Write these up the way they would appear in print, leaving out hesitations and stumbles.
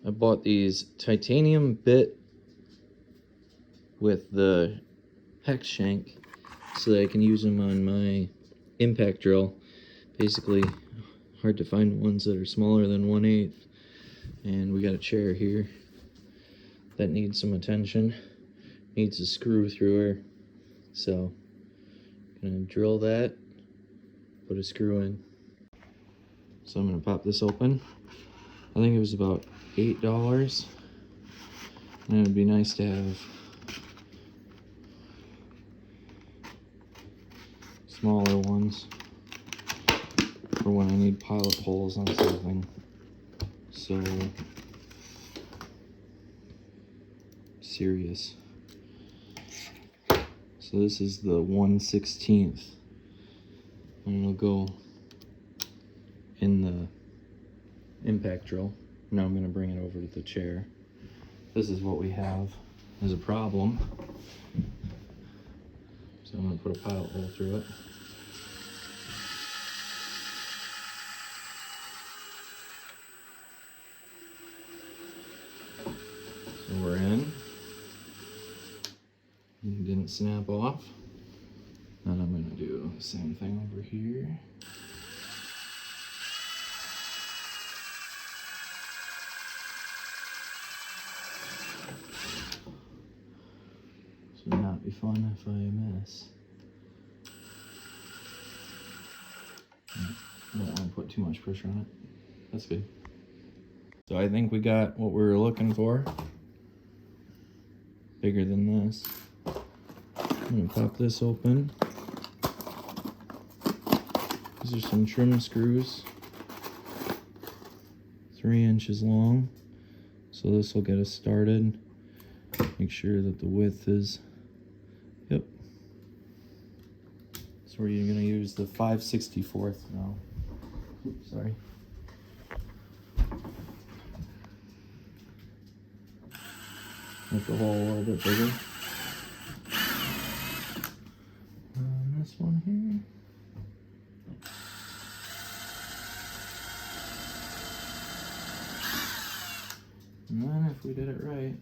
I bought these titanium bit with the hex shank so that I can use them on my impact drill. Basically, hard to find ones that are smaller than 1/8. And we got a chair here that needs some attention. Needs a screw through her. So, gonna drill that, put a screw in. So I'm gonna pop this open. I think it was about $8. And it would be nice to have smaller ones for when I need pilot holes on something. So serious. So this is the 1/16, and it'll go in the impact drill. Now I'm gonna bring it over to the chair. This is what we have as a problem. So I'm gonna put a pilot hole through it. So we're in. It didn't snap off. And I'm gonna do the same thing over here. This would not be fun if I miss. I don't want to put too much pressure on it. That's good. So I think we got what we were looking for. Bigger than this. I'm gonna pop this open. These are some trim screws. 3 inches long. So this will get us started. Make sure that the width is, yep. So we're gonna use the 5/64 now. Oops, sorry. Make the hole a little bit bigger. And this one here. And then if we did it right,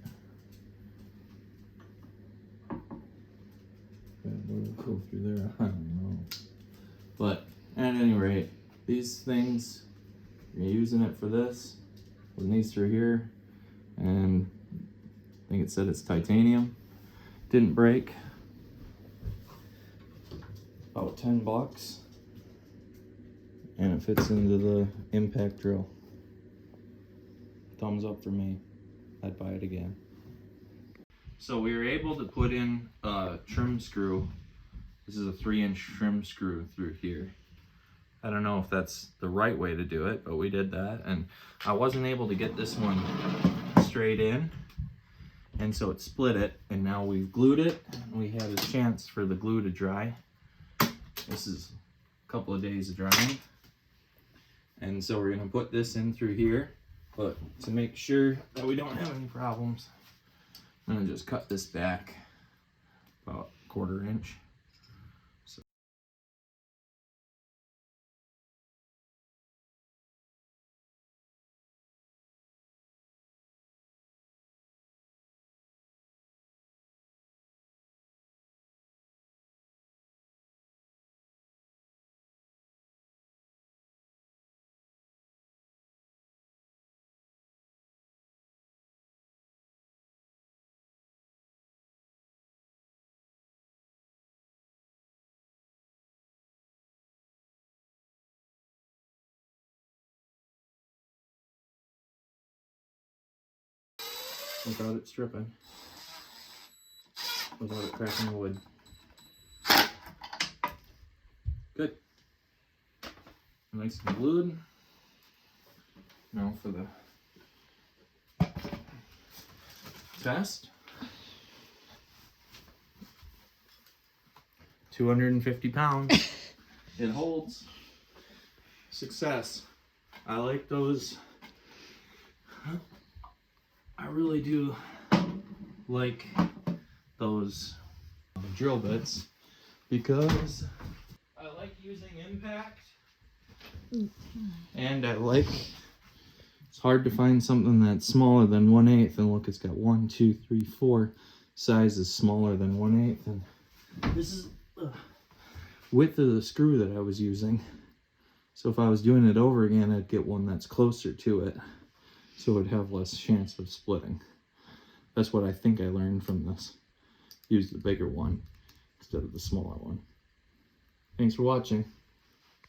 we'll go through there, I don't know. But at any rate, these things, you're using it for this, with these through here, and I think it said it's titanium. Didn't break. About $10. And it fits into the impact drill. Thumbs up for me. I'd buy it again. So we were able to put in a trim screw. This is a 3-inch trim screw through here. I don't know if that's the right way to do it, but we did that. And I wasn't able to get this one straight in. And so it split it, and now we've glued it. We had a chance for the glue to dry. This is a couple of days of drying. And so we're gonna put this in through here. But to make sure that we don't have any problems, I'm gonna just cut this back about 1/4 inch. So without it stripping, without it cracking the wood. Good. Nice and glued. Now for the test. 250 pounds. It holds. Success. I like those. I really do like those drill bits because I like using impact and I like, it's hard to find something that's smaller than 1/8, and look, it's got 1, 2, 3, 4 sizes smaller than 1/8, and this is the width of the screw that I was using. So if I was doing it over again, I'd get one that's closer to it, so it would have less chance of splitting. That's what I think I learned from this. Use the bigger one instead of the smaller one. Thanks for watching.